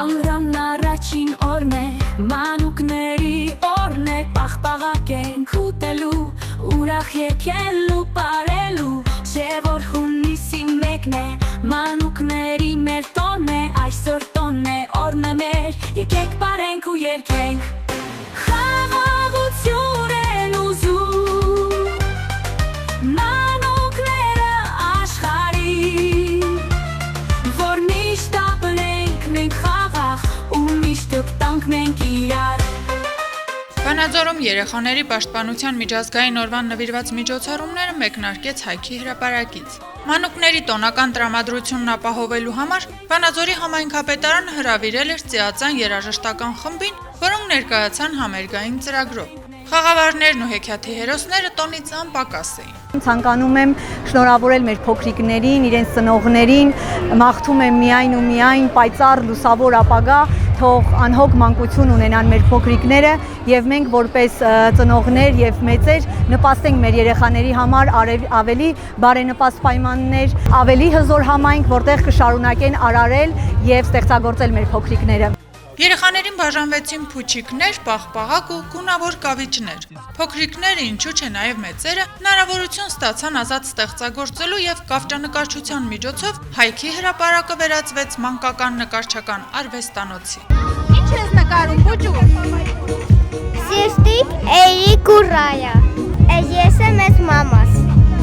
Ամրան առաջին օրն է, մանուկների օրն է, պաղպաղակենք ուտելու, ուրախ եկելու, պարելու, չէ որ հունիսի մեկն է, մանուկների մեր տոնն է, այսօր տոնն է, օրն է մեր, եկեք պարենք ու երկենք, խաղաղություն են ուզում, մանուկները աշխարհին, որ միշտ ապրենք մենք խաղաղ ու միշտ տանք մենք իրար։ Վանաձորում երեխաների պաշտպանության միջազգային օրվան նվիրված միջոցառումները մեկնարկեց Հայքի հրապարակից։ Մանուկների տոնական տրամադրությունն ապահովելու համար Վանաձորի համայնքապետարանը հրավիրել էր ծիածան երաժշտական խմբին, որոնք ներկայացան համերգային ծրագրով։ Խաղավարներն ու հեքիաթի հերոսները տոնից անպակաս էին։ Ցանկանում եմ շնորհավորել մեր փոքրիկներին, իրենց ծնողներին, մաղթում եմ միայն ու միայն պայծառ լուսավոր ապագա, թող անհոգ մանկություն ունենան մեր փոքրիկները եւ մենք որպես ծնողներ եւ մեծեր նպաստենք մեր երեխաների համար ավելի բարենպաստ պայմաններ, ավելի հզոր համայնք, որտեղ կշարունակեն արարել եւ ստեղծագործել մեր փոքրիկները։ Երեխաներին բաժանվեցին փուչիկներ, պաղպաղակ ու գունավոր կավիճներ։ Փոքրիկները, ինչու՞ չէ նաև մեծերը, հնարավորություն ստացան ազատ ստեղծագործելու եւ կավճանկարչության միջոցով Հայքի հրապարակը վերածվեց մանկական նկարչական արվեստանոցի։ Ինչ ես նկարում, փուչու։ Սիրտիկ Էրիկ ու Ռայա։ Ես եմ ես մամաս։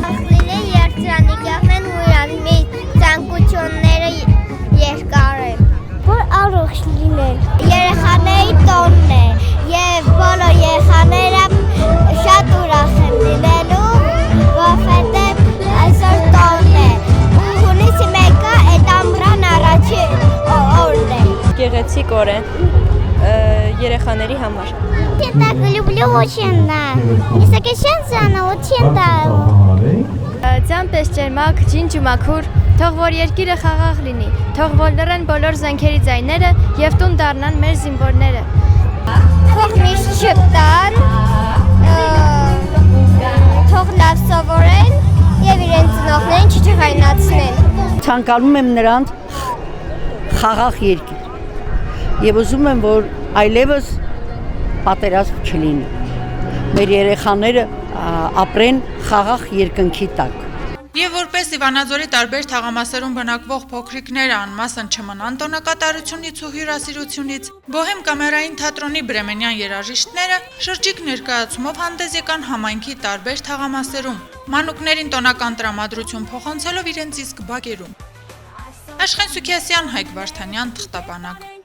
Ախլիլը երջանիկ են ու իրան մի ցանկությունները երկար են։ Որ առողջ լինեն։ Երեխաների տոնն է եւ բոլոր երեխաները շատ ուրախ են լինելու, որովհետեւ այսօր տոնն է։ Ու հունիսի 1-ը այդ ամռան առաջին օրն է։ Գեղեցիկ օր է երեխաների համար։ Я так люблю очень, да. Если կշանցանը очень да։ Ցամպես ջերմակ, ջինջ ու մաքուր, թող որ երկիրը խաղաղ լինի, թող որ լռեն բոլոր զենքերի ձայները եւ տուն դառնան մեր զինվորները։ Թող միշտ չտան, թող լավ սովորեն եւ իրենց ծնողներին չջղայնացնեն։ Ցանկանում եմ նրանց խաղաղ երկիր եւ ուզում եմ, որ այլևս պատերազմ չլինի։ Մեր երեխաները ապրեն խաղաղ երկնքի տակ։ Եվ որպես Վանաձորի տարբեր թաղամասերում բնակվող փոքրիկները անմասն չմնան տոնակատարությունից ու հյուրասիրությունից, Բոհեմ կամերային թատրոնի բրեմենյան երաժիշտները շրջիկ ներկայացումով հանդես եկան համայնքի տարբեր թաղամասերում, մանուկներին տոնական տրամադրություն փոխանցելով իրենց իսկ բակերում։ Աշխեն Սուքիասյան, Հայկ Վարդանյան, Թղթապանակ։